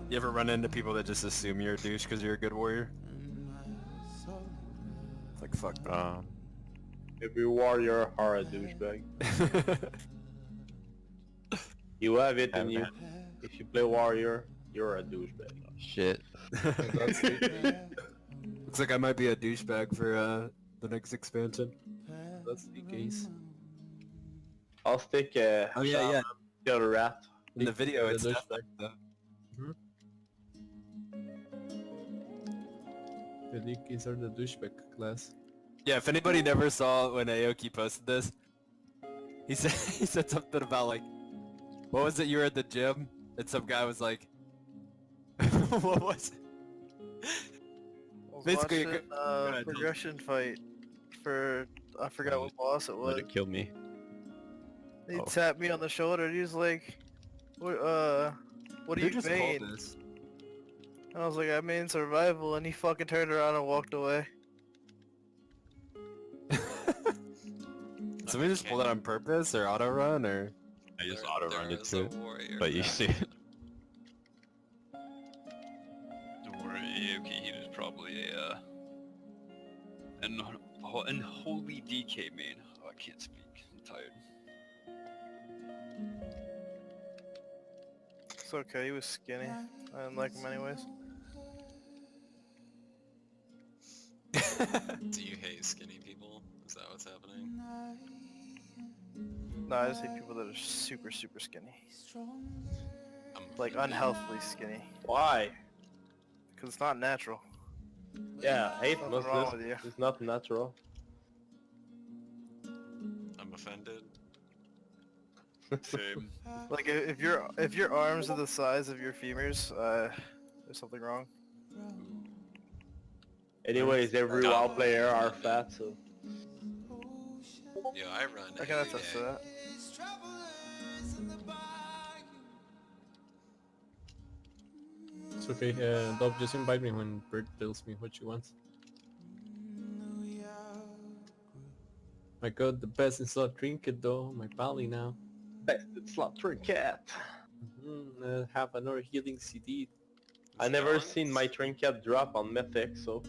You ever run into people that just assume you're a douche because you're a good warrior? It's like, fuck them. Every warrior are a douchebag. You have it in you. If you play warrior, you're a douchebag. Shit. Looks like I might be a douchebag for the next expansion. That's the case. I'll stick Oh yeah, yeah. kill the rat. In the video, it's douchebag. definitely the... The Leakies are the douchebag class. Yeah, if anybody never saw when Aoki posted this, he said something about like, what was it? You were at the gym, and some guy was like, what was it? Basically, watching, progression fight for I forgot what boss it was. Let it kill me. He tapped me on the shoulder. And he was like, "What do you just main?" called this? And I was like, "I main survival," and he fucking turned around and walked away. So we just pulled that on purpose, or auto run, or? I just auto run There it is too. a warrior But you rat. see it. Don't worry, Aoki, he was probably a unholy DK main. Oh, I can't speak. I'm tired. It's okay. He was skinny. I didn't like him anyways. Do you hate skinny people? Is that what's happening? No, I just hate people that are super skinny, I'm like unhealthily skinny, Why? because it's not natural. Yeah, hate What's wrong with you? It's not natural. I'm offended. Same. Like if your arms are the size of your femurs, there's something wrong. Anyways, every WoW player are fat, so... Yo, I run I can every attest to day. that. It's okay, Dub, just invite me when Bert tells me what she wants. My god, the best in slot trinket though, my pally now. It's not trinket. Have another healing CD. I never seen my trinket drop on Mythic, so...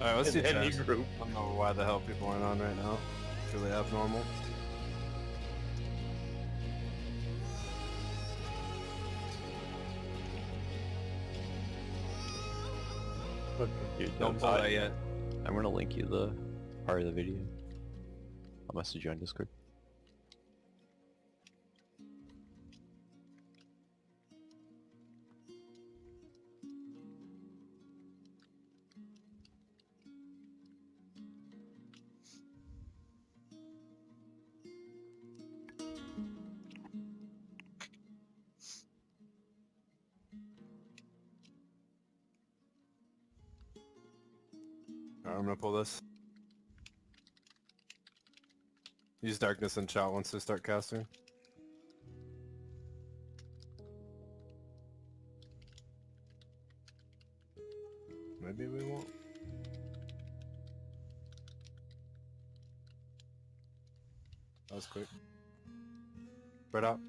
Alright, let's do in any chest. group. I don't know why the hell people aren't on right now. It's really abnormal. Dude, Don't pull that yet. I'm gonna link you the part of the video. I'll message you on Discord. Alright, I'm gonna pull this. Use darkness and chat once they start casting. Maybe we won't. That was quick. Spread out.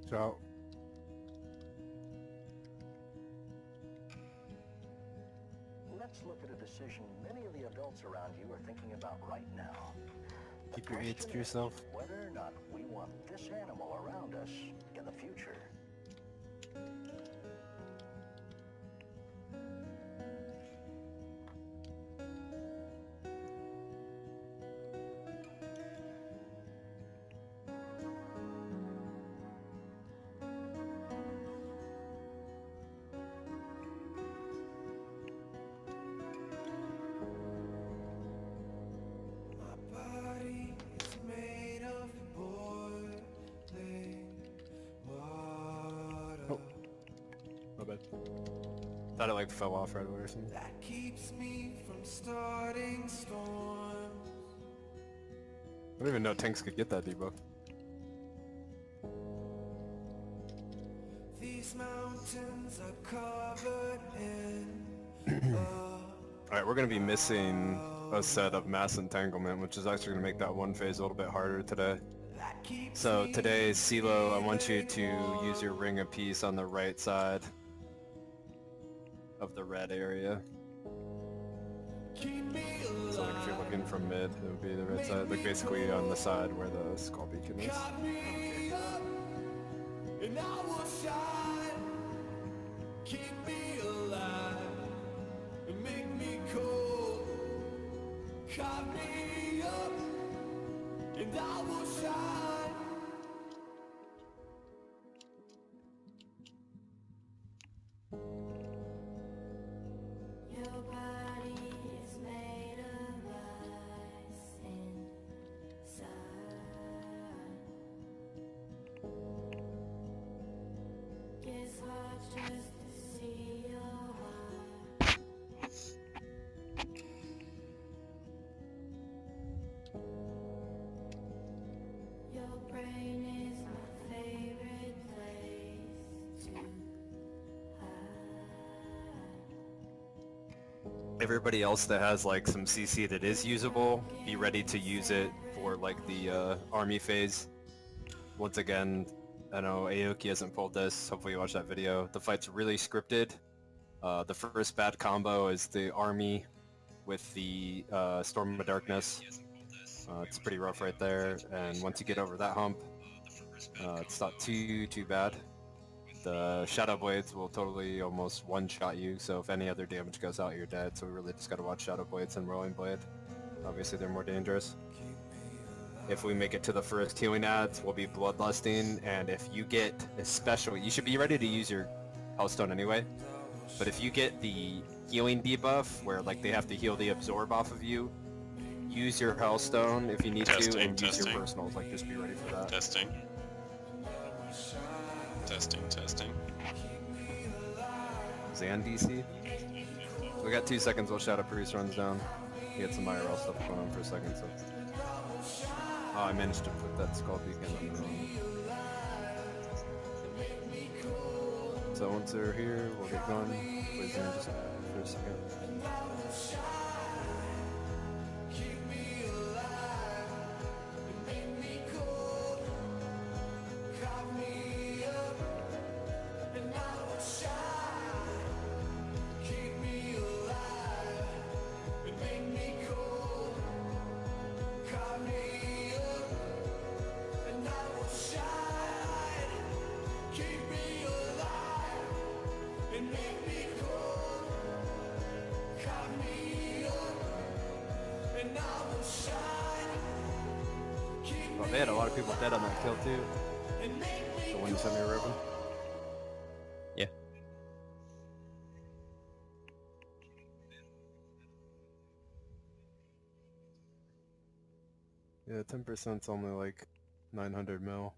Ciao. Let's look at a decision many of the adults around you are thinking about right now. Keep your aids to yourself. Whether or not we want this animal around us in the future. My bad. Thought it like fell off right away or something. That keeps me from starting don't even know tanks could get that debuff. These mountains are covered in Alright, we're gonna be missing a set of mass entanglement, which is actually gonna make that one phase a little bit harder today. So today, CeeLo, I want you to use your ring of peace on the right side of the red area. So like if you're looking from mid, it would be the right side, like basically on the side where the skull beacon is. and I will shine. Keep me alive and make me cold. Carve me up and I will shine. Your body is made of ice inside. It's hard just to see your heart. Your brain is my favorite place to hide. Everybody else that has like some CC that is usable, be ready to use it for like the army phase. Once again, I know Aoki hasn't pulled this, hopefully you watch that video. The fight's really scripted. The first bad combo is the army with the Storm of Darkness. It's pretty rough right there, and once you get over that hump, it's not too bad. The Shadow Blades will totally almost one-shot you, so if any other damage goes out, you're dead, so we really just gotta watch Shadow Blades and Rolling Blade. Obviously they're more dangerous. If we make it to the first healing ads, we'll be Bloodlusting, and if you get especially, you should be ready to use your Hellstone anyway, but if you get the healing debuff, where like they have to heal the absorb off of you, use your Hellstone if you need to, and use your personals, like just be ready for that. Testing. Testing. Zan DC? So we got 2 seconds while Shadow Priest runs down. He had some IRL stuff going on for a second, so... Oh, I managed to put that Skull Beacon on the wrong. So once they're here, we'll get going. Please Zan just for a second. Oh, they had a lot of people dead on that kill too. The one you sent me, Ruben. Yeah. Yeah, 10%'s only like 900 mil.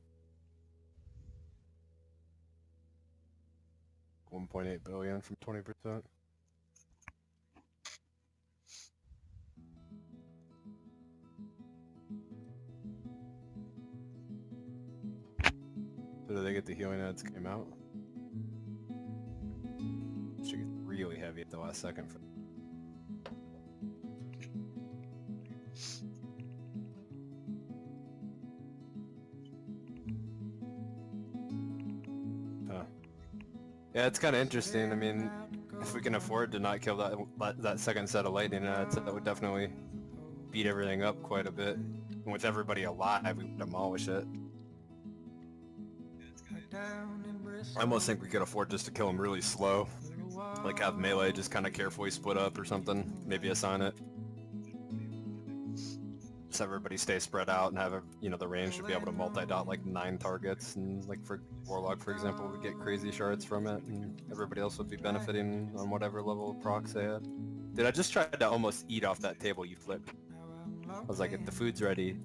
1.8 billion from 20%. So did they get the healing ads came out? Should get really heavy at the last second for yeah, it's kind of interesting. I mean, if we can afford to not kill that second set of lightning ads, that would definitely beat everything up quite a bit. And with everybody alive, we would demolish it. I almost think we could afford just to kill them really slow. Like have melee just kind of carefully split up or something. Maybe assign it. So everybody stay spread out and have, the range to be able to multi-dot like 9 targets, and like for Warlock, for example, we get crazy shards from it, and everybody else would be benefiting on whatever level of procs they had. Dude, I just tried to almost eat off that table you flipped. I was like, if the food's ready.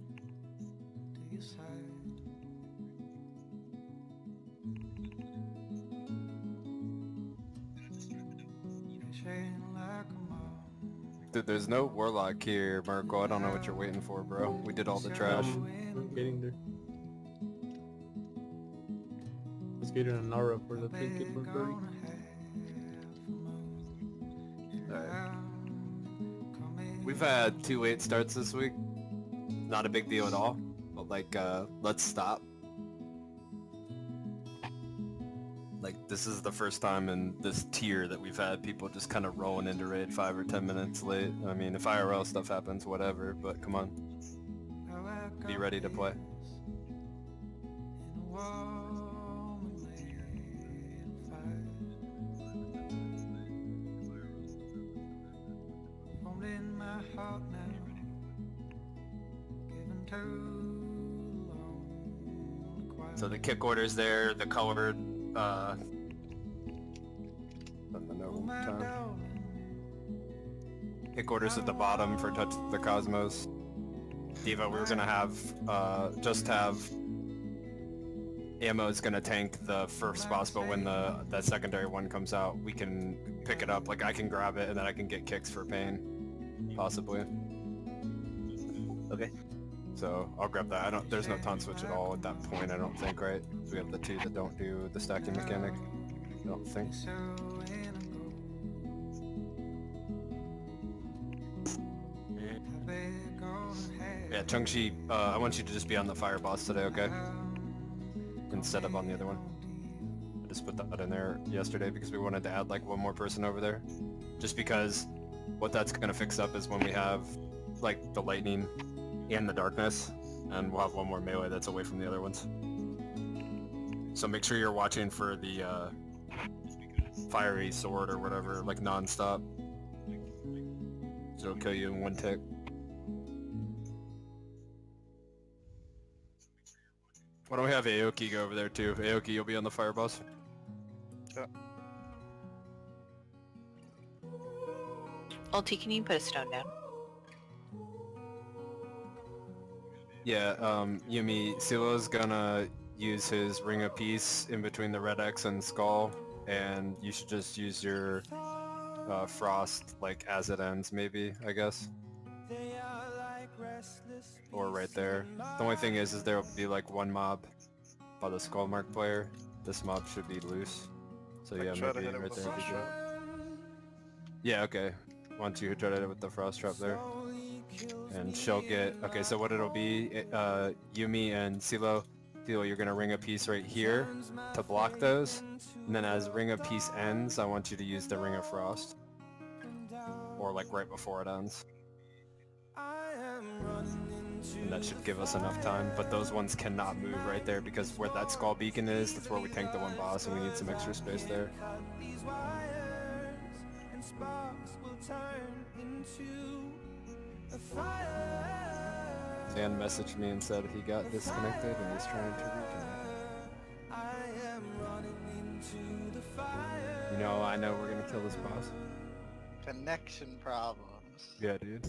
Dude, there's no warlock here, Marco. I don't know what you're waiting for, bro. We did all the trash. I'm getting there. Let's get an aura for the trinket for Birdie. Alright. We've had 2 8 starts this week. Not a big deal at all. But like, let's stop. Like, this is the first time in this tier that we've had people just kind of rolling into raid 5 or 10 minutes late. I mean, if IRL stuff happens, whatever, but come on. Be ready to play. So the kick order's there, the colored, let me know one more time. Kick order's at the bottom for Touch the Cosmos. Diva, we were gonna have, just have ammo is gonna tank the first boss, but when that secondary one comes out, we can pick it up. Like, I can grab it and then I can get kicks for pain, possibly. Okay. So I'll grab that. There's no taunt switch at all at that point, I don't think, right? We have the 2 that don't do the stacking mechanic. I don't think. Yeah, Chungchi, I want you to just be on the fire boss today, okay? Instead of on the other one. I just put that in there yesterday because we wanted to add like 1 more person over there. Just because what that's gonna fix up is when we have like the lightning and the darkness, and we'll have 1 more melee that's away from the other ones. So make sure you're watching for the fiery sword or whatever, like non-stop. So it'll kill you in 1 tick. Why don't we have Aoki go over there too? Aoki, you'll be on the fire boss. Ulti, can you put a stone down? Yeah, Yumi, Silo's gonna use his Ring of Peace in between the red X and Skull, and you should just use your Frost, like, as it ends, maybe, I guess. Or right there. The only thing is there will be, like, 1 mob by the Skull Mark player. This mob should be loose. So yeah, try to maybe hit it right with there the would be frost good. Yeah, okay. Why don't you try to hit it with the Frost Trap there? And she'll get... Okay, so what it'll be, Yumi and Silo, you're gonna Ring of Peace right here to block those. And then as Ring of Peace ends, I want you to use the Ring of Frost. Or like right before it ends. And that should give us enough time, but those ones cannot move right there because where that Skull Beacon is, that's where we tank the 1 boss and we need some extra space there. Dan messaged me and said he got disconnected and he's trying to reconnect. You know, I know we're gonna kill this boss. Connection problems. Yeah, dude.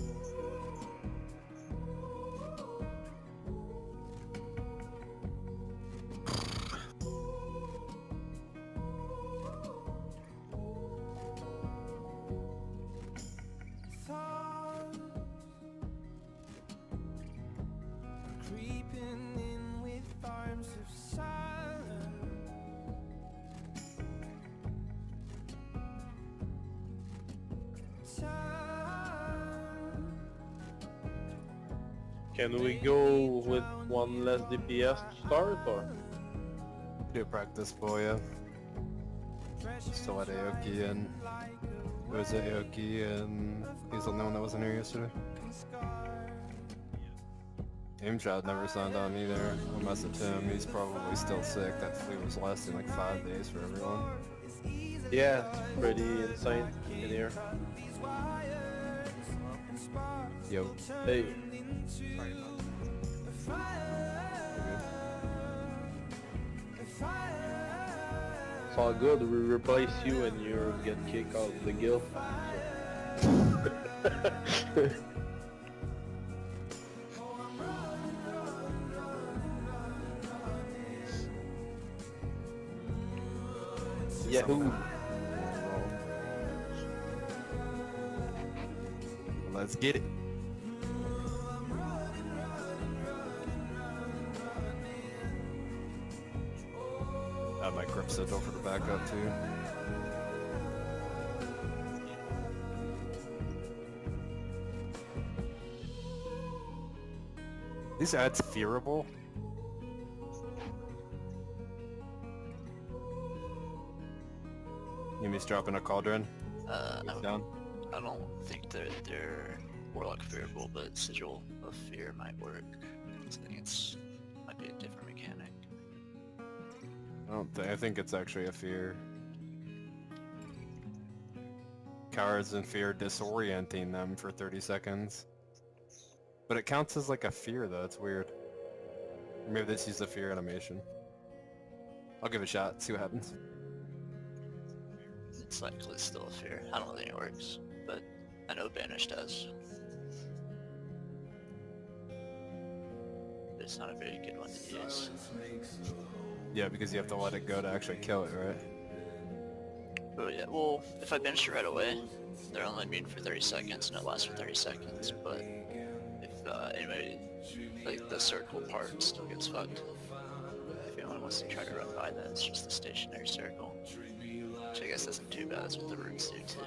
Can we go with 1 less DPS to start, or? Do practice for you. Still let Aoki in. It was Aoki and he's the only one that wasn't here yesterday. Aimshot never signed on either. We'll message him. He's probably still sick. That flu was lasting like 5 days for everyone. Yeah, it's pretty insane in here. Yo. Hey. It's all good, we replace you and you get kicked out of the guild. Yahoo! Let's get it. My grip said over the backup too. These ads fearable? You mean dropping a cauldron? Down? I don't think they're Warlock fearable, but Sigil of Fear might work. I think it's might be a different mechanic. I think it's actually a fear. Cowards in fear disorienting them for 30 seconds. But it counts as like a fear though, it's weird. Maybe this is a fear animation. I'll give it a shot, see what happens. It's likely still a fear. I don't think it works, but I know Banish does. But it's not a very good one to use. Yeah, because you have to let it go to actually kill it, right? Oh yeah, well, if I banish it right away, they're only immune for 30 seconds and it lasts for 30 seconds, but if anybody, like the circle part still gets fucked. If anyone wants to try to run by that, it's just the stationary circle. Which I guess isn't too bad, that's what the roots do too.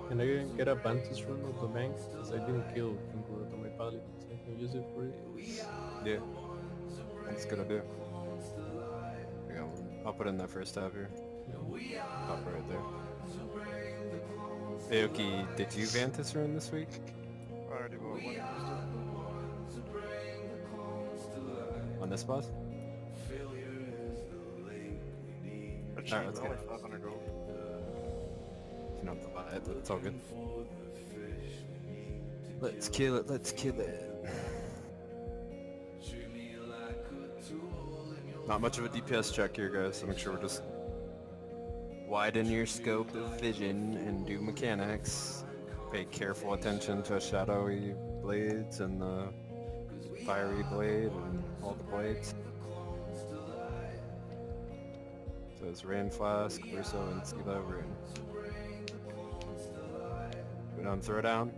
Can I get a Bantus run of the bank? Because I didn't kill Kingwood on my pally, so I can use it for it. Yeah. That's a good idea. Yeah, I'll put in that first tab here. Pop right there. Aoki, did you Vantis run this week? I already bought one. On this boss? That's Alright, let's only go. 500 gold. You don't have to buy it, but it's all good. Let's kill it, let's kill it. Not much of a DPS check here, guys, so make sure we're just widen your scope of vision and do mechanics. Pay careful attention to shadowy blades and the fiery blade and all the blades. So it's Rain Flask, Verso, and Sila Rune. Go down, throw down.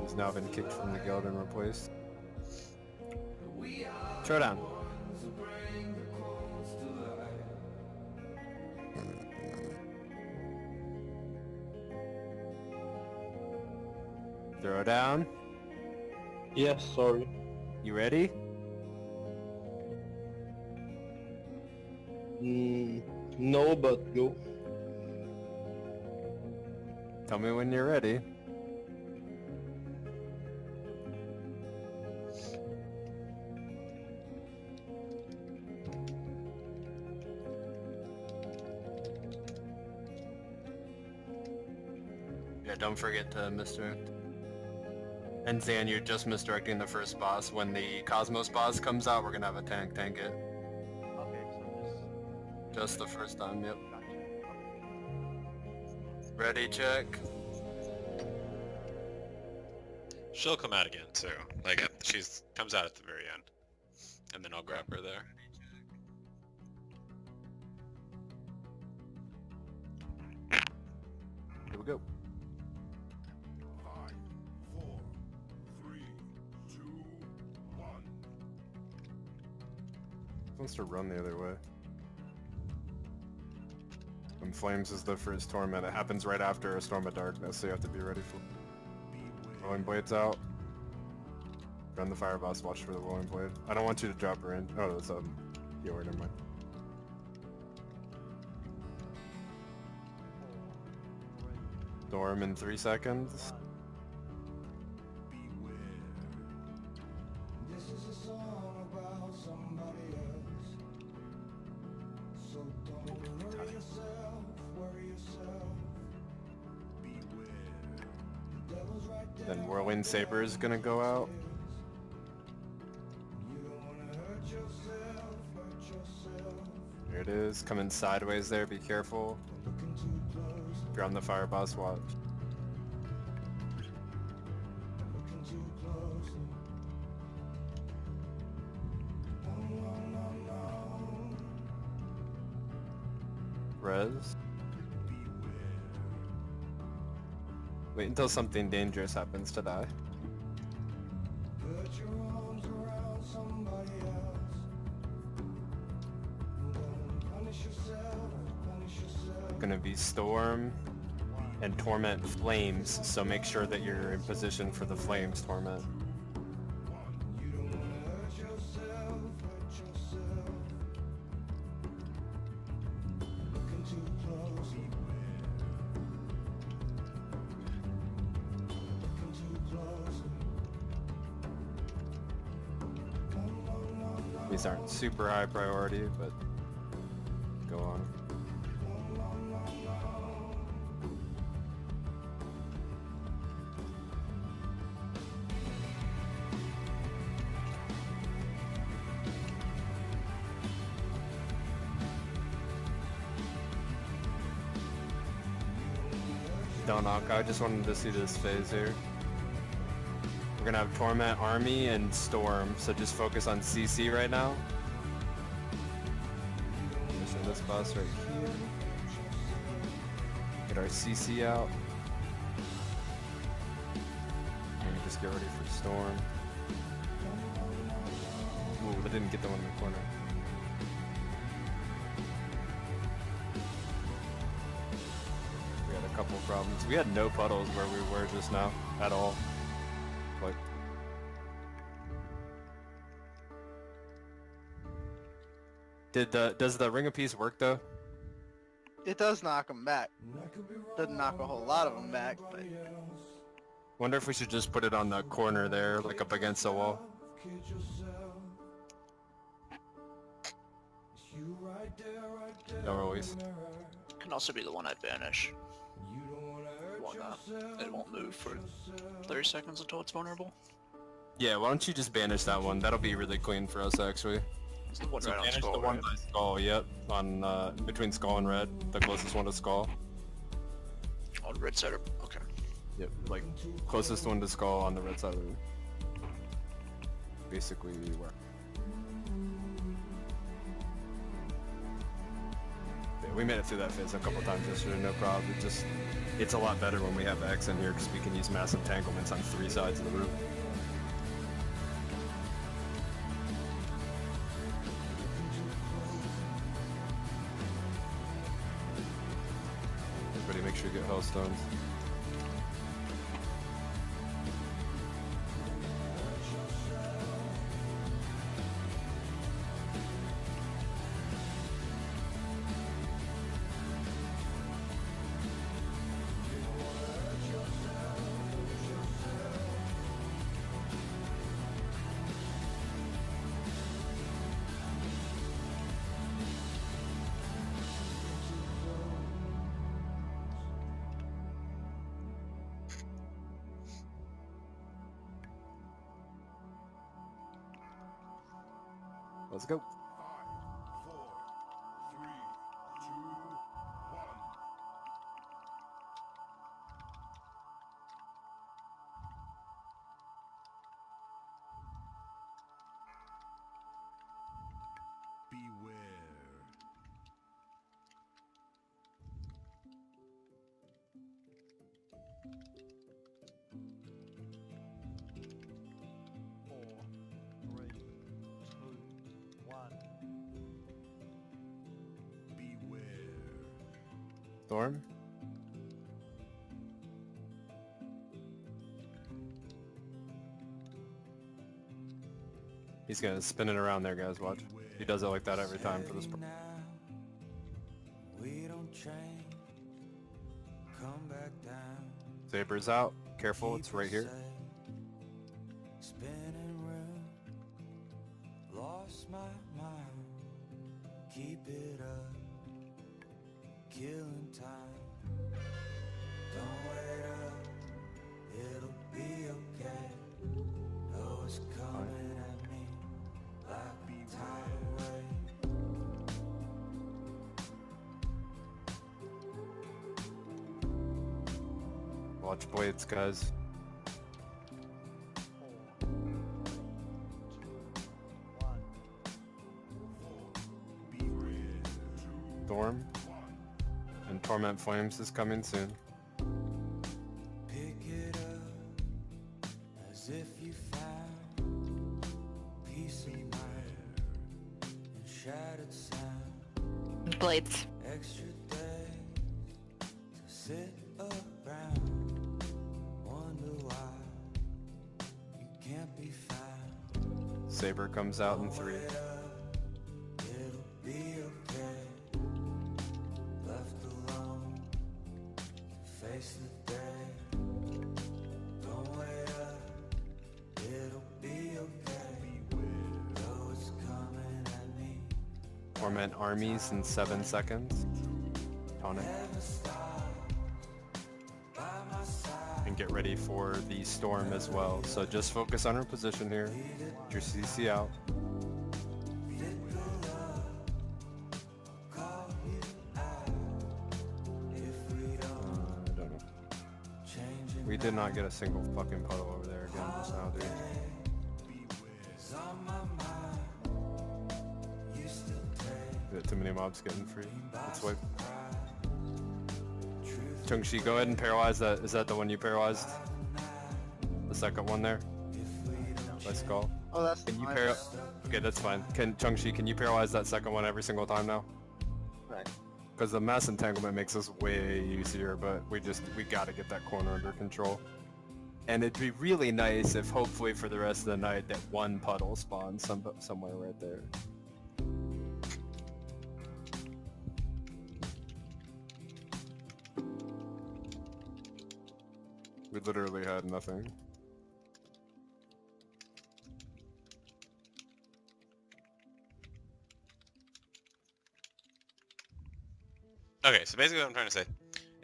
He's now been kicked from the guild and replaced. Throw down. Throw down. Yes, sorry. You ready? No, but go. Tell me when you're ready. Yeah, don't forget to misdirect. And Zan, you're just misdirecting the first boss. When the Cosmos boss comes out, we're gonna have a tank it. Okay, so Just the first time, yep. Ready, check. She'll come out again too. Like she's comes out at the very end, and then I'll grab her there. Here we go. 5, 4, 3, 2, 1. Wants to run the other way. And Flames is the first torment. It happens right after a Storm of Darkness, so you have to be ready for it. Rolling Blade's out. Run the Fire Boss, watch for the Rolling Blade. I don't want you to drop her in. Oh, that's healer, never mind. Storm in 3 seconds. This is a song about somebody else. So don't worry yourself, worry yourself. Beware. The devil's right there. Then Whirling Saber is gonna go out. You don't wanna hurt yourself, hurt yourself. Here it is, coming sideways there, be careful. Looking too close, If you're on the Fire Boss, watch. looking too close. No, no, no, no. res. Wait until something dangerous happens to die. Put your arms around somebody else. Don't punish yourself, punish yourself. Gonna be Storm and Torment Flames, so make sure that you're in position for the Flames Torment. You don't wanna hurt yourself, hurt yourself. Looking too close. Looking too close. These aren't super high priority, but go on. Don't knock. I just wanted to see this phase here. We're gonna have Torment, Army, and Storm, so just focus on CC right now. So this boss right here. Get our CC out. And just get ready for Storm. Ooh, I didn't get the one in the corner. We had a couple problems. We had no puddles where we were just now at all. Like, does the Ring of Peace work though? It does knock them back. Doesn't knock a whole lot of them back, but Wonder if we should just put it on the corner there, like up against the wall. Kid yourself. It's you right there Don't always. in the mirror. Can also be the one I banish. You don't wanna hurt Why not? yourself, It won't move for 30 seconds until it's vulnerable. Yeah, why don't you just banish that one? That'll be really clean for us actually. It's the one So right on banish skull, the one right? by Skull, yep. On between Skull and Red, the closest one to Skull. On red side. Okay. Yep, like closest one to Skull on the red side of the room. Basically where. Yeah, we made it through that phase a couple times yesterday, no problem. It's a lot better when we have X in here because we can use mass entanglements on 3 sides of the room. Everybody make sure you get Hellstones. Let's go. 5, 4, 3, 2, 1. Beware. Storm. He's gonna spin it around there, guys. Watch. He does it like that every time for this. Saber's out. Careful, it's right here. Lost my mind. Keep it up. Killing time. Don't wait up. It'll be okay. Though it's coming at me like a tidal wave. Watch blades, guys. Storm. And Torment Flames is coming soon. Pick it up as if you found peace of mind and shattered sound. Blades. Extra days to sit around, wonder why you can't be found. Saber comes out in 3. It'll be okay. Left alone to face the day. Don't wait up. It'll be okay. Though it's coming at me. Torment armies in 7 seconds. On it. And get ready for the storm as well. So just focus on her position here. Get your CC out. I don't know. We did not get a single fucking puddle over there again just now, dude. We got too many mobs getting free. Let's wait. Chungshi, go ahead and paralyze that. Is that the one you paralyzed? The second one there? By Skull? Oh, that's Can you mine. Okay, that's fine. Chungshi, can you paralyze that second one every single time now? Right. Because the mass entanglement makes this way easier, but we gotta get that corner under control. And it'd be really nice if hopefully for the rest of the night that one puddle spawns somewhere right there. We literally had nothing. Okay, so basically what I'm trying to say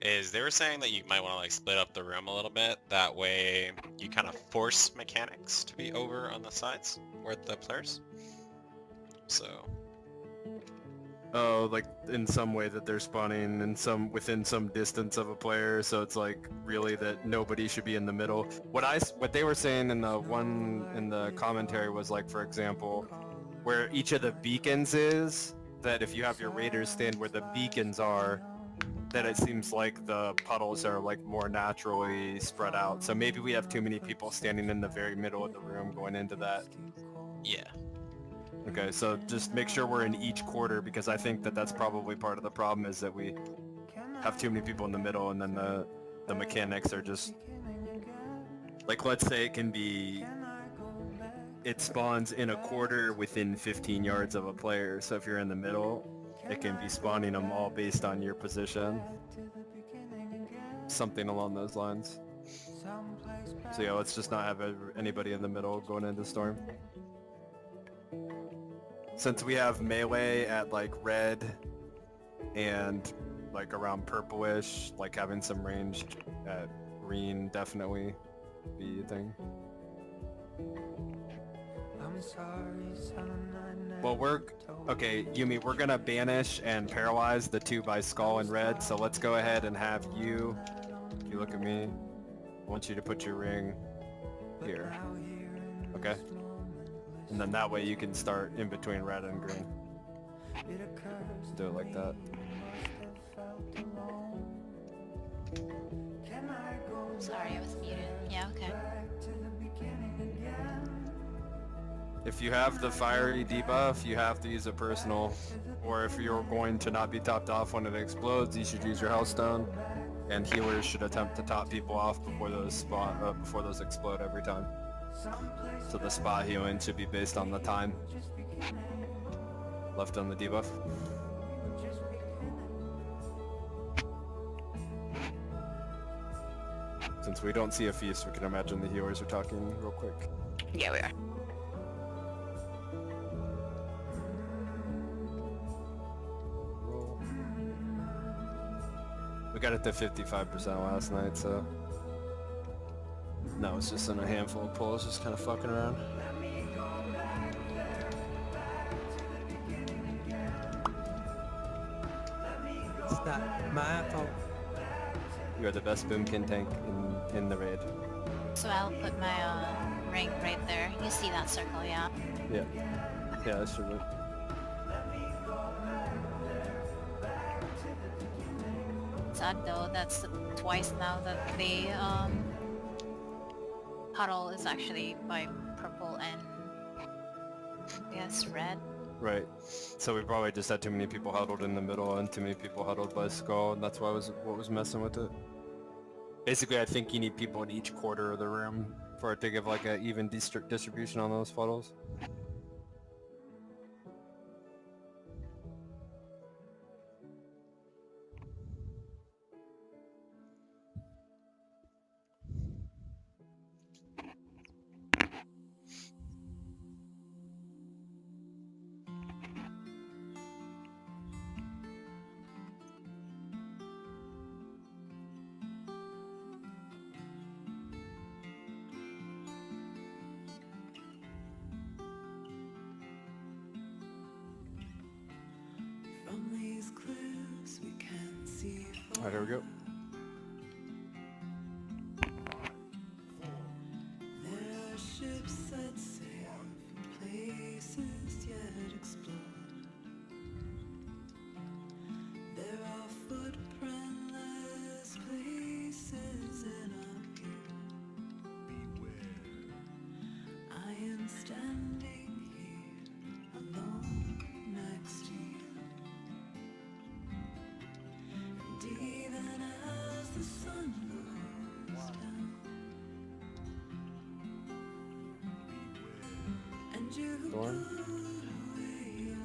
is they were saying that you might want to like split up the room a little bit. That way you kind of force mechanics to be over on the sides or the players. So. Oh, like in some way that they're spawning within some distance of a player, so it's like really that nobody should be in the middle. What they were saying in the commentary was like, for example, where each of the beacons is, that if you have your raiders stand where the beacons are, that it seems like the puddles are like more naturally spread out. So maybe we have too many people standing in the very middle of the room going into that. Yeah. Okay, so just make sure we're in each quarter, because I think that that's probably part of the problem, is that we have too many people in the middle, and then the mechanics are just like, let's say it spawns in a quarter within 15 yards of a player. So if you're in the middle, it can be spawning them all based on your position. Something along those lines. So yeah, let's just not have anybody in the middle going into storm. Since we have melee at like red and like around purplish, like having some range at green definitely be a thing. Well, okay, Yumi, we're gonna banish and paralyze the 2 by Skull and red, so let's go ahead and have you, if you look at me, I want you to put your ring here, okay? And then that way you can start in between red and green. Do it like that. Sorry, I was muted. Yeah, okay. If you have the fiery debuff, you have to use a personal, or if you're going to not be topped off when it explodes, you should use your Hellstone. And healers should attempt to top people off before those explode every time. So the spot healing should be based on the time left on the debuff. Since we don't see a feast, we can imagine the healers are talking real quick. Yeah, we are. We got it to 55% last night, so... No, it's just in a handful of pulls, just kind of fucking around. It's not my fault. You are the best Boomkin tank in the raid. So I'll put my ring right there. You see that circle, yeah? Yeah. Yeah, that should be. sad though. That's twice now that the huddle is actually by purple and yes, red. Right. So we probably just had too many people huddled in the middle and too many people huddled by skull, and that's why what was messing with it. Basically, I think you need people in each quarter of the room for it to give like an even distribution on those funnels. From these cliffs we can see. Alright, here we go. There are ships that sail from places yet explored. There are footprintless places in our view. Beware. I am standing here alone next to you. And even as the sun goes down, and you Thorn. put away your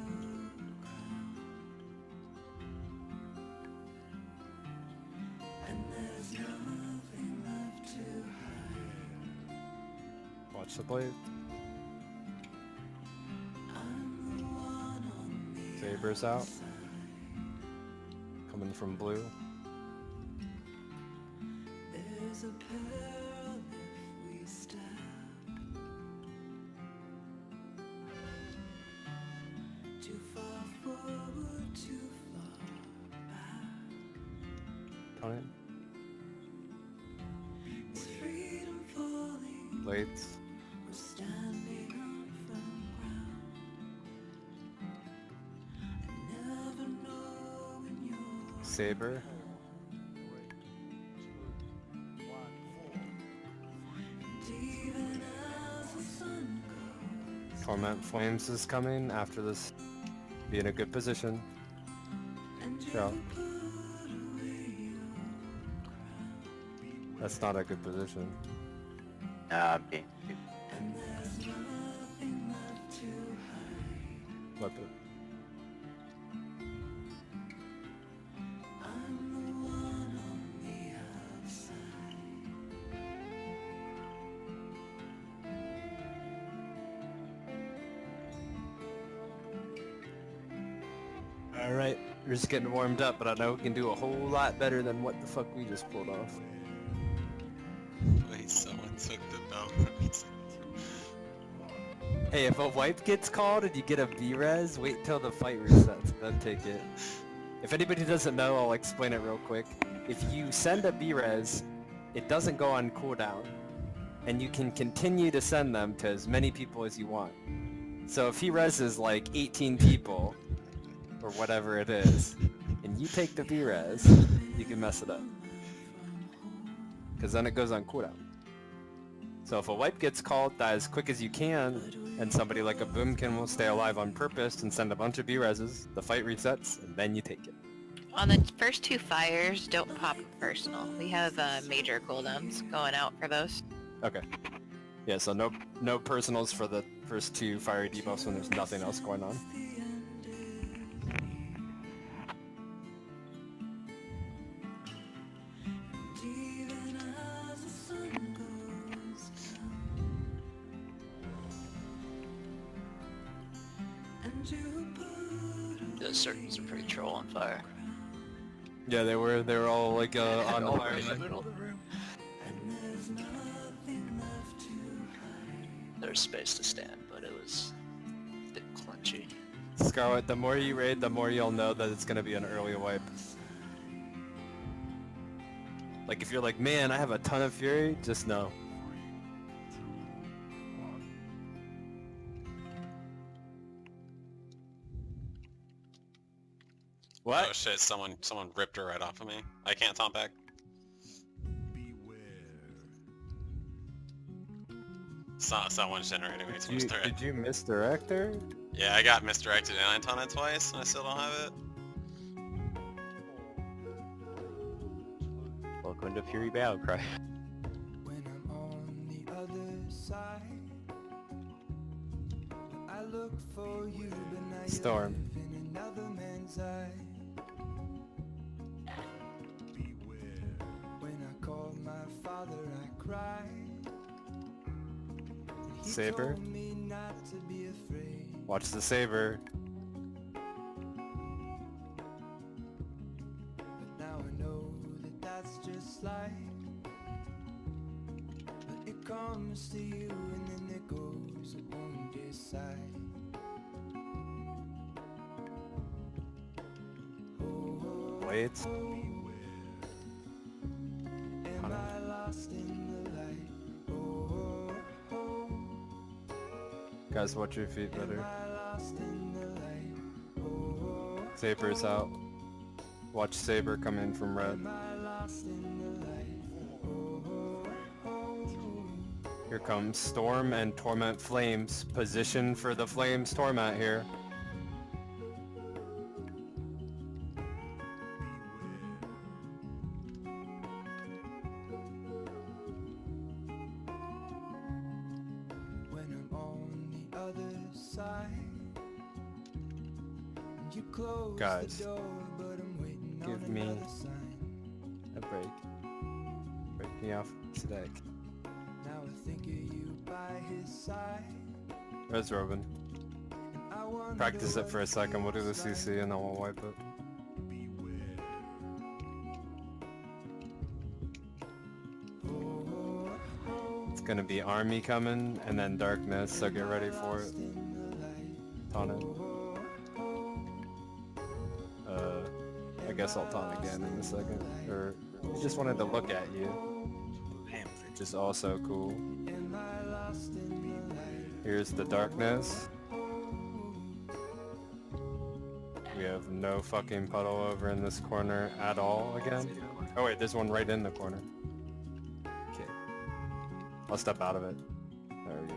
crown, and there's nothing left to hide. Watch the blade. I'm the one on the Saber's out. outside. Coming from blue. There's a peril if we step. Too far forward, too far back. Count it. Is freedom falling? Blades. We're standing on firm ground. I never know when you're Saber. even as the sun goes. Torment Flames is coming after this. Be in a good position. And you Yeah. put away your That's not a good position. and there's nothing left to hide. Whip it. I'm the one on the outside. Alright, we're just getting warmed up, but I know we can do a whole lot better than what the fuck we just pulled off. Wait, someone took the bell. Hey, if a wipe gets called and you get a V-res, wait till the fight resets, then take it. If anybody doesn't know, I'll explain it real quick. If you send a V-res, it doesn't go on cooldown, and you can continue to send them to as many people as you want. So if he reses like 18 people, or whatever it is, and you take the V-res, you can mess it up. Because then it goes on cooldown. So if a wipe gets called, die as quick as you can, and somebody like a Boomkin will stay alive on purpose and send a bunch of V-reses, the fight resets, and then you take it. On the first two fires, don't pop personal. We have major cooldowns going out for those. Okay. Yeah, so no personals for the first two fiery debuffs when there's nothing else going on. Even as the sun goes down, and you put Those circles are pretty troll on fire. Yeah, they were all like on the fire. in the middle of the room. and there's nothing left to hide. There's space to stand, but it was a bit clunchy. Scarlet, the more you raid, the more you'll know that it's gonna be an early wipe. Like if you're like, man, I have a ton of fury, just know. What? Oh shit, someone ripped her right off of me. I can't taunt back. Someone's generating way too much threat. Did you misdirect her? Yeah, I got misdirected and I taunted twice and I still don't have it. Welcome to Fury Battle Cry. When I'm on the other side, I look for you, but now you Storm. live in another man's eye. When I called my father, I cried. He Saber. told me not to be afraid. Watch the saber. But now I know that that's just life. But it comes to you and then it goes, it won't decide. Blades. Am I lost in the light? Oh, oh, Guys, watch your feet better. am I lost in the light? Oh, Saber's out. Watch Saber come in from red. am I lost in the light? Oh, oh, Here comes Storm and Torment Flames. Position for the Flames Torment here. when I'm on the other side, and you close Guys, the door, but I'm waiting give on me another sign. a break. Break me off today. Now I think of you by his side. Where's Robin? And I wonder Practice it for a what second. We'll do the it's like. CC and then we'll wipe it. It's gonna be army coming and then darkness, so get ready for it. Taunt it. I guess I'll taunt again in a second. Or he just wanted to look at you, which is also cool. Here's the darkness. We have no fucking puddle over in this corner at all again. Oh wait, there's one right in the corner. Okay. I'll step out of it. There we go.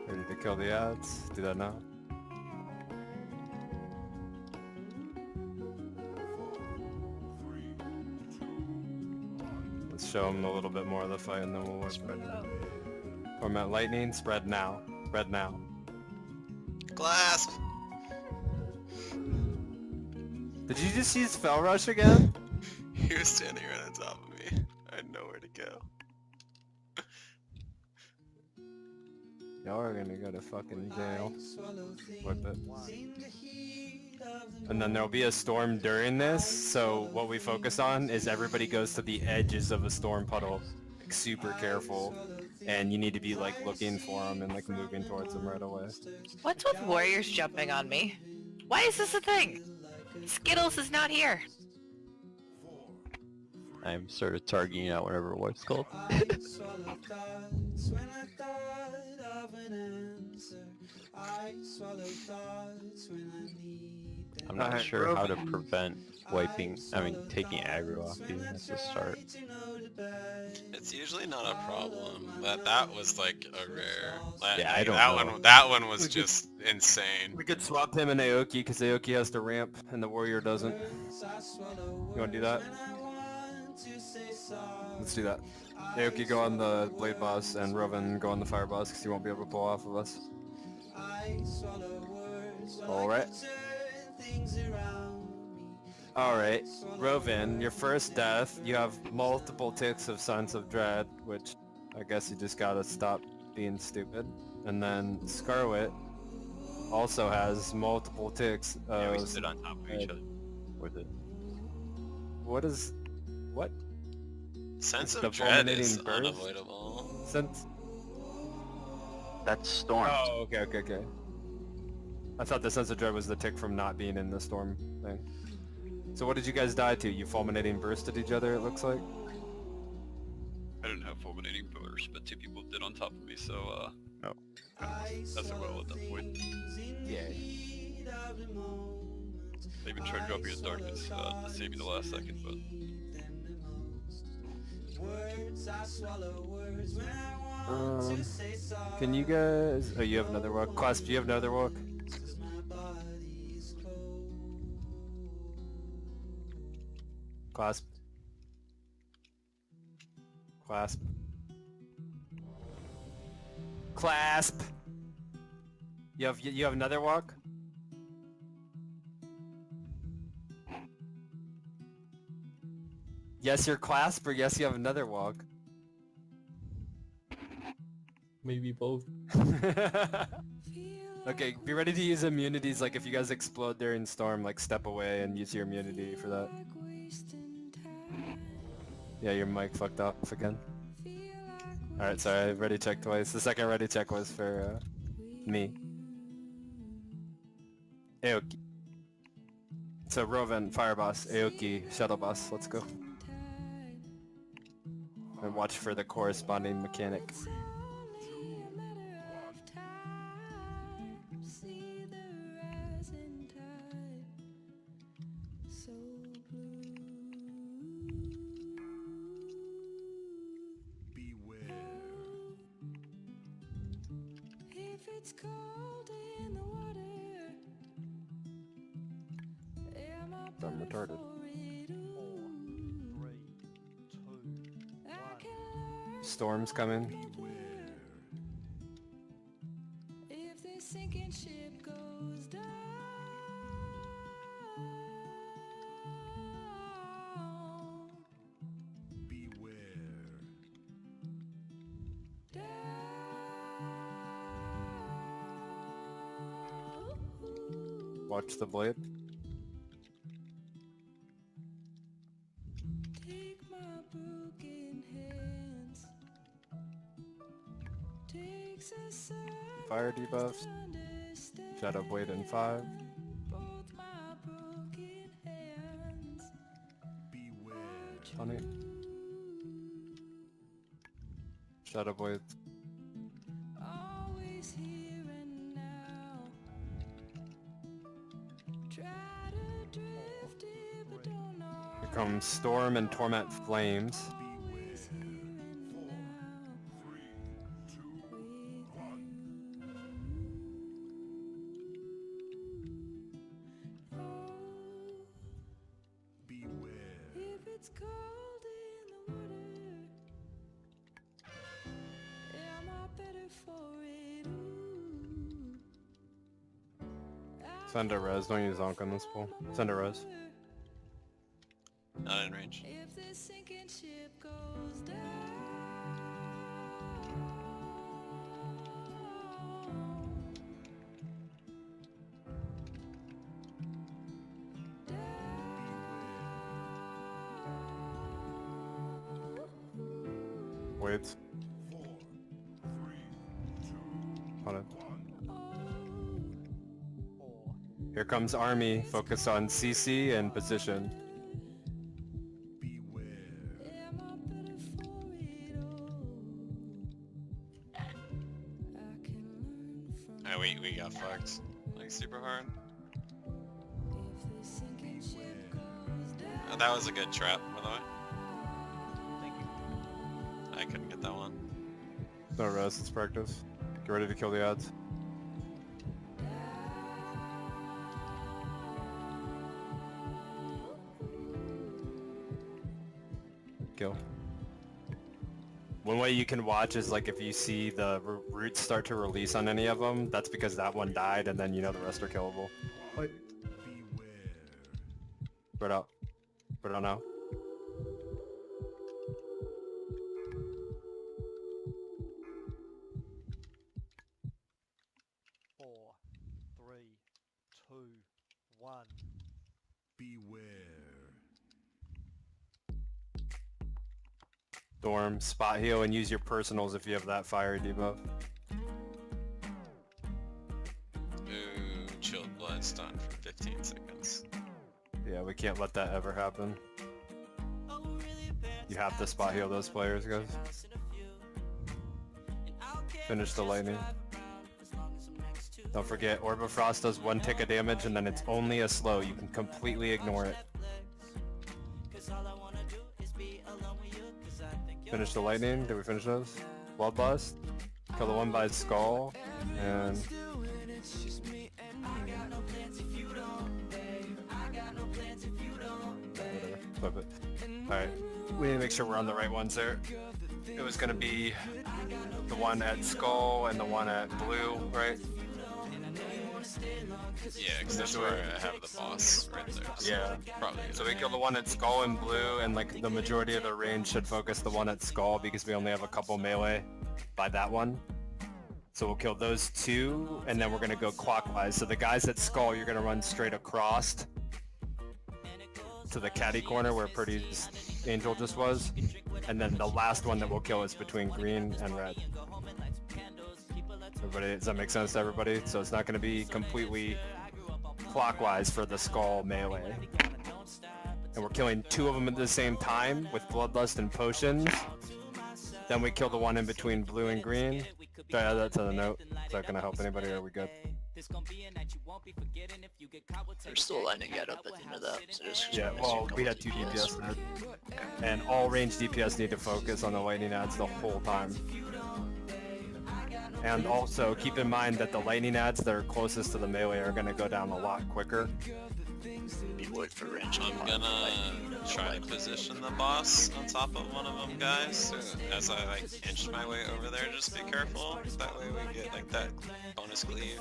Ready to kill the ads? Do that now. Let's show them a little bit more of the fight and then we'll spread it out. Torment Lightning, spread now. Spread now. Clasp! Did you just use Fell Rush again? He was standing right on top of me. I had nowhere to go. Y'all are gonna go to fucking jail. Whip it. And then there'll be a storm during this, so what we focus on is everybody goes to the edges of a storm puddle. Like, super careful. And you need to be like looking for them and like moving towards them right away. What's with warriors jumping on me? Why is this a thing? Skittles is not here. I'm sort of targeting out whenever what's called. I'm not sure how to prevent taking aggro off you at the start. It's usually not a problem, but that was like a rare. Yeah, I don't know. That one was just insane. We could swap him and Aoki because Aoki has to ramp and the warrior doesn't. You wanna do that? Let's do that. Aoki go on the blade boss and Rovan go on the fire boss because he won't be able to pull off of us. Alright. Alright, Rovan, your first death, you have multiple ticks of Sense of Dread, which I guess you just gotta stop being stupid. And then Scarlet also has multiple ticks of... Yeah, we stood on top of each other with it. What is... what? Sense The of Dread is fulminating burst? unavoidable. Sense... That's Storm. Oh, okay. I thought the Sense of Dread was the tick from not being in the storm thing. So what did you guys die to? You fulminating bursted each other, it looks like? I didn't have fulminating burst, but two people did on top top of me, so No. that's a well at that point. Yeah. I even tried dropping a darkness to save me the last second, but Can you guys? Oh, you have another walk. Clasp, do you have another walk? Clasp. Clasp. Clasp. You have another walk? Yes, you're clasp, or yes, you have another walk. Maybe both. Okay, be ready to use immunities, like if you guys explode during storm, like step away and use your immunity for that. Yeah, your mic fucked off again. Alright, sorry, I ready checked twice. The second ready check was for me. Aoki. So Rovan, Fire Boss, Aoki, Shuttle Boss, let's go. And watch for the corresponding mechanic. It's cold in the water. Am I I'm retarded. Storm's coming. If this sinking ship goes down, Watch the blade. take my broken hands. Takes a certain Fire debuffs. understand Shadow Blade in 5. both my broken hands. 20. Shadow Blade. Always here and now. Try to drift it, but don't know. Here comes Storm and Torment Flames. Always here and now. With you. Oh, if it's cold in the water, am I better for it? Ooh. Send a res, don't use Zonk on this pool. Send a res. Not in range. If this sinking ship goes down, Wait. Hold it. Here comes Army. Focus on CC and position. am I better for it all? I can learn from Alright, we got fucked. Like super hard. if this sinking ship goes down. Oh, that was a good trap, by the way. I couldn't get that one. No res, it's practice. Get ready to kill the odds. Kill. One way you can watch is like if you see the roots start to release on any of them, that's because that one died and then you know the rest are killable. Wait. Spread out. Spread out now. Storm, spot heal, and use your personals if you have that fire debuff. Ooh, chilled blood stun for 15 seconds. Yeah, we can't let that ever happen. You have to spot heal those players, guys. Finish the lightning. Don't forget, Orb of Frost does 1 tick of damage and then it's only a slow. You can completely ignore it. Finish the lightning. Did we finish those? Bloodlust. Kill the one by skull. And... flip it. Alright. We need to make sure we're on the right ones there. It was gonna be the one at skull and the one at blue, right? Yeah, because that's where I have the boss right there. So Yeah. probably. So we kill the one at skull and blue, and like the majority of the range should focus the one at skull because we only have a couple melee by that one. So we'll kill those 2, and then we're gonna go clockwise. So the guys at skull, you're gonna run straight across to the caddy corner where Purdy's angel just was, and then the last one that we'll kill is between green and red. Everybody, does that make sense to everybody? So it's not going to be completely clockwise for the skull melee. And we're killing 2 of them at the same time with Bloodlust and Potions. Then we kill the one in between blue and green. Did I add that to the note? Is that going to help anybody, or are we good? There's still a lightning get up at the end of that. So Yeah, well, we had 2 DPS there. And all range DPS need to focus on the lightning adds the whole time. And also, keep in mind that the lightning adds that are closest to the melee are going to go down a lot quicker. Be wait for range. I'm gonna try to position the boss on top of one of them guys, so as I like inch my way over there, just be careful. That way we get like that bonus cleave.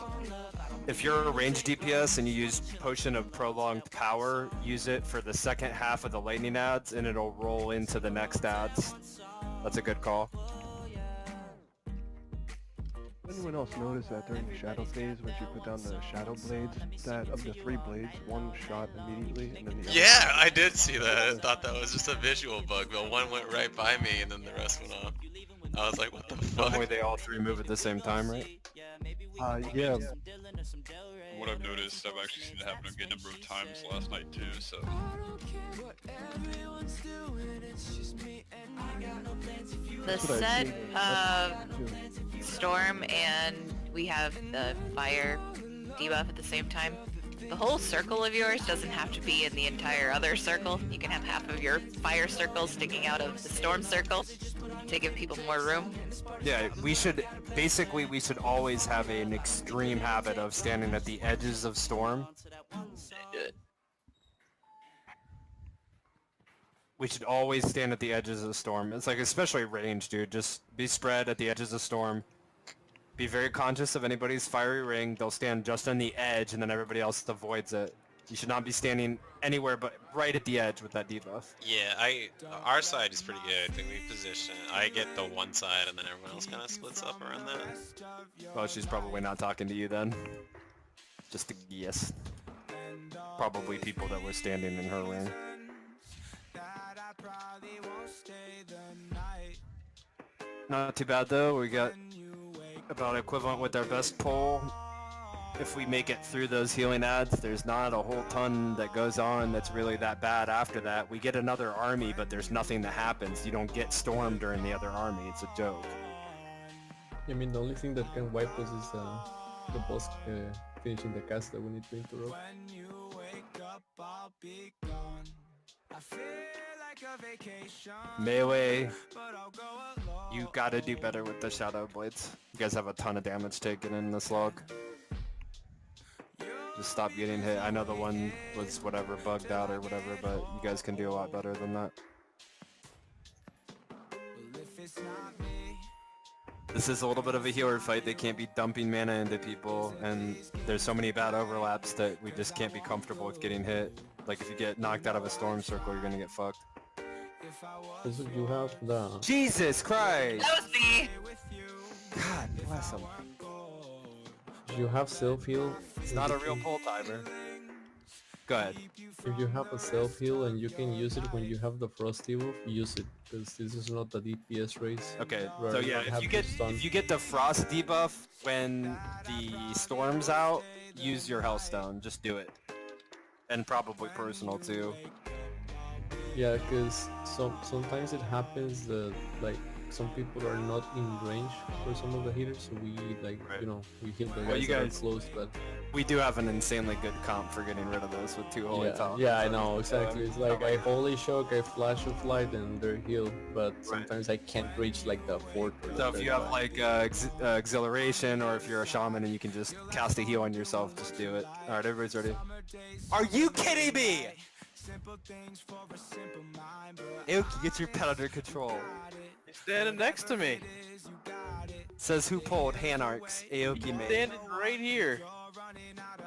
If you're a range DPS and you use Potion of Prolonged Power, use it for the second half of the lightning adds and it'll roll into the next adds. That's a good call. Anyone else notice that during the shadow phase, once you put down the shadow blades, that of the 3 blades, one shot immediately, and then the other... Yeah, I did see that. I thought that was just a visual bug, but one went right by me and then the rest went off. I was like, what the fuck? Normally they all 3 move at the same time, right? Yeah. What I've noticed, I've actually seen it happen a good number of times last night too, so... The set of Storm and we have the fire debuff at the same time. The whole circle of yours doesn't have to be in the entire other circle. You can have half of your fire circle sticking out of the storm circle to give people more room. Yeah, we should always have an extreme habit of standing at the edges of storm. We should always stand at the edges of the storm. It's like, especially range, dude. Just be spread at the edges of storm. Be very conscious of anybody's fiery ring. They'll stand just on the edge, and then everybody else avoids it. You should not be standing anywhere but right at the edge with that debuff. Yeah, our side is pretty good. I think we position. I get the one side, and then everyone else kind of splits up around that. Well, she's probably not talking to you then. Just a guess. Probably people that were standing in her ring. Not too bad though. We got about equivalent with our best pull. If we make it through those healing adds, there's not a whole ton that goes on that's really that bad after that. We get another army, but there's nothing that happens. You don't get storm during the other army. It's a joke. I mean, the only thing that can wipe us is the boss finishing the cast that we need to interrupt. Melee, you gotta do better with the shadow blades. You guys have a ton of damage taken in this log. Just stop getting hit. I know the one was whatever, bugged out or whatever, but you guys can do a lot better than that. This is a little bit of a healer fight. They can't be dumping mana into people, and there's so many bad overlaps that we just can't be comfortable with getting hit. Like if you get knocked out of a storm circle, you're gonna get fucked. Also, you have the... Jesus Christ! That was me! God bless him. You have self-heal. It's not a real pull timer. Go ahead. If you have a self-heal and you can use it when you have the frost debuff, use it, because this is not a DPS race. Okay, so yeah, if you get the frost debuff when the storm's out, use your Hellstone. Just do it. And probably personal too. Yeah, because sometimes it happens that like some people are not in range for some of the healers, so we like we heal the Well, guys you that are guys- close, but We do have an insanely good comp for getting rid of those with 2 holy talents. yeah, I know exactly. It's like I holy shock, I flash of light, and they're healed, but sometimes I can't reach like the fourth or the So if third you have one. like exhilaration, or if you're a shaman and you can just cast a heal on yourself, just do it. All right, everybody's ready. Are you kidding me? Aoki, get your pet under control. He's standing next to me. Says who pulled Hanarch's Aoki made. Standing right here.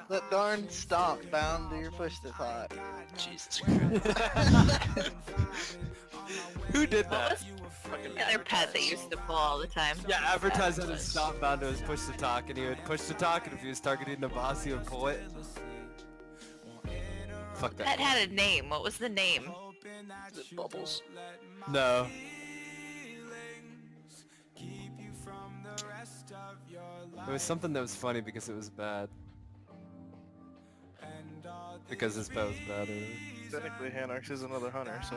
That darn stomp bound to your push to talk. Jesus Christ. Who did that? The other pet that used to pull all the time. Yeah, advertise that his stop bound to his push to talk, and he would push to talk, and if he was targeting the boss, he would pull it. Fuck that. Pet had a name. What was the name? Is it Bubbles? No. It was something that was funny because it was bad. Because his pet was bad. Technically, Hanarch is another hunter, so.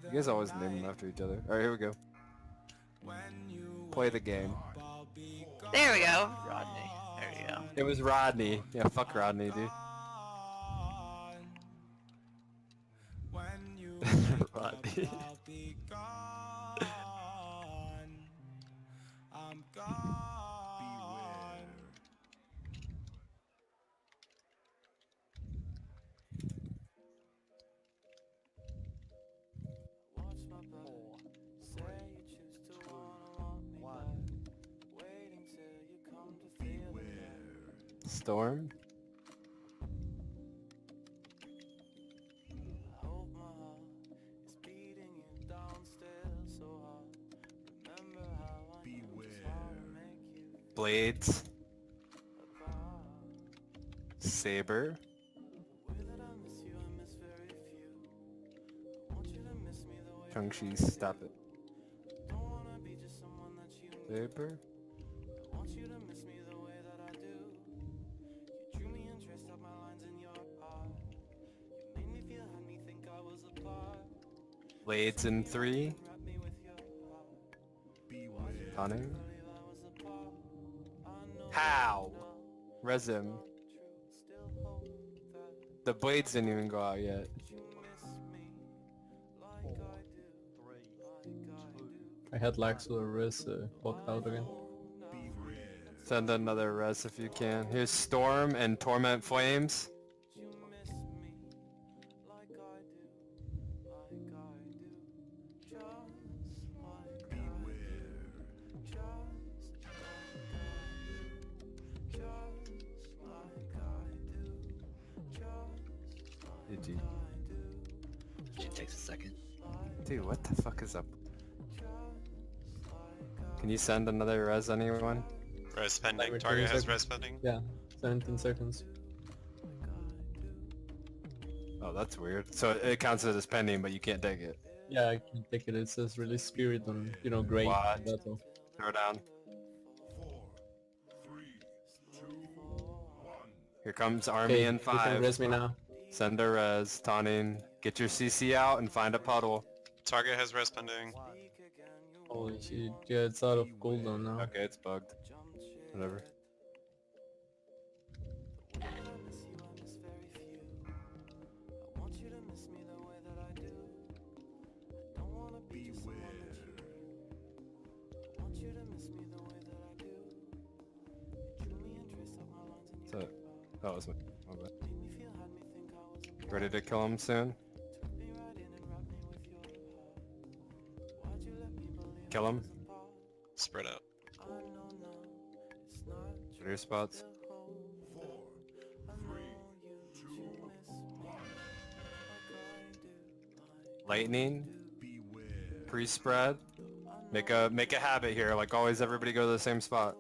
You guys always name them after each other. Alright, here we go. Play the game. There we go. Rodney. There you go. It was Rodney. Yeah, fuck Rodney, dude. Rodney. Storm. Blades. Saber. Changshi, stop it. Saber. Blades in 3. Cunning. How? Resim. The blades didn't even go out yet. I had Lax with a res walked out again. Send another res if you can. Here's Storm and Torment Flames. GG. It takes a second. Dude, what the fuck is up? Can you send another res anyone? Res pending. Like, Target has 20 res pending. Yeah, 17 seconds. Oh, that's weird. So it counts as pending, but you can't take it. Yeah, I can take it. It says release spirit on, great What? battle. Throw down. Here comes army Okay, in you can 5. res me now. Send a res, taunting. Get your CC out and find a puddle. Target has res pending. Holy shit, yeah, it's out of cooldown now. Okay, it's bugged. Whatever. So, that was my bad. Ready to kill him soon? Kill him? Spread out. What are your spots? Lightning? Pre-spread? Make a habit here, like always everybody go to the same spot.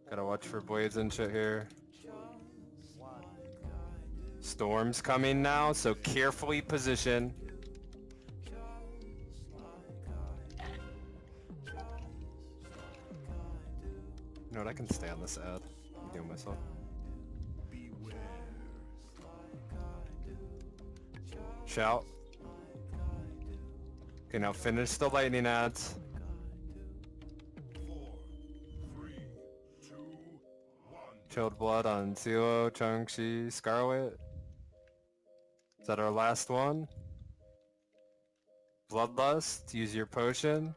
Gotta watch for blades and shit here. Storm's coming now, so carefully position. You know what, I can stay on this ad. I'm doing myself. Shout. Okay, now finish the lightning ads. Chilled blood on Zero, Changxi, Scarlet. Is that our last one? Bloodlust, use your potion.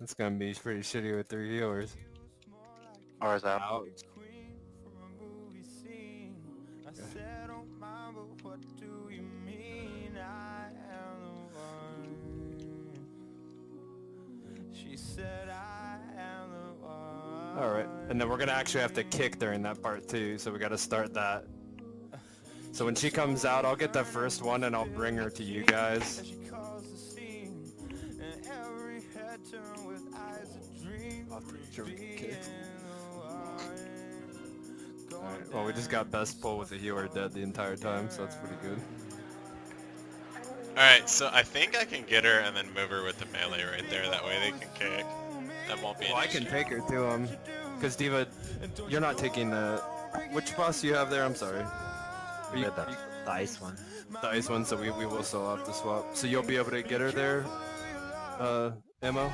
It's gonna be pretty shitty with 3 healers. Ours out. Out. Alright, and then we're gonna actually have to kick during that part too, so we gotta start that. So when she comes out, I'll get the first one and I'll bring her to you guys. Alright, well we just got best pull with the healer dead the entire time, so that's pretty good. Alright, so I think I can get her and then move her with the melee right there, that way they can kick. That won't be an Well, I issue. can take her to him. Because Diva, you're not taking the... Which boss do you have there? I'm sorry. The ice one. The ice one, so we will still have to swap. So you'll be able to get her there, Ammo?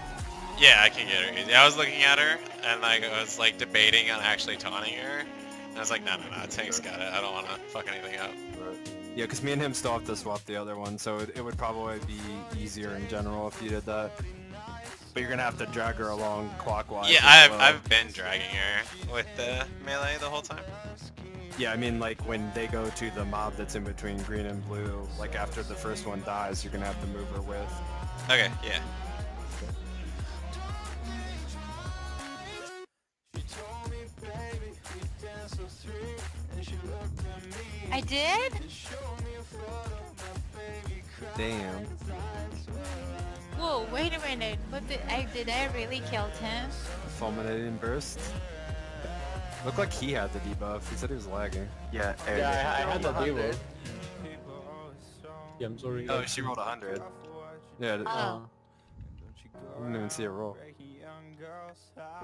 Yeah, I can get her easy. I was looking at her, and like I was like debating on actually taunting her. And I was like, no, Tank's got it. I don't want to fuck anything up. Yeah, because me and him still have to swap the other one, so it would probably be easier in general if you did that. But you're gonna have to drag her along clockwise. Yeah, I've been dragging her with the melee the whole time. Yeah, I mean like when they go to the mob that's in between green and blue, like after the first one dies, you're gonna have to move her with. Okay, yeah. I did? Damn. Whoa, wait a minute. What did I really kill him? Fulminating burst. Looked like he had the debuff. He said he was lagging. Yeah, I had the debuff. Yeah, I'm sorry. Oh, she rolled 100. Yeah. Oh. I didn't even see a roll.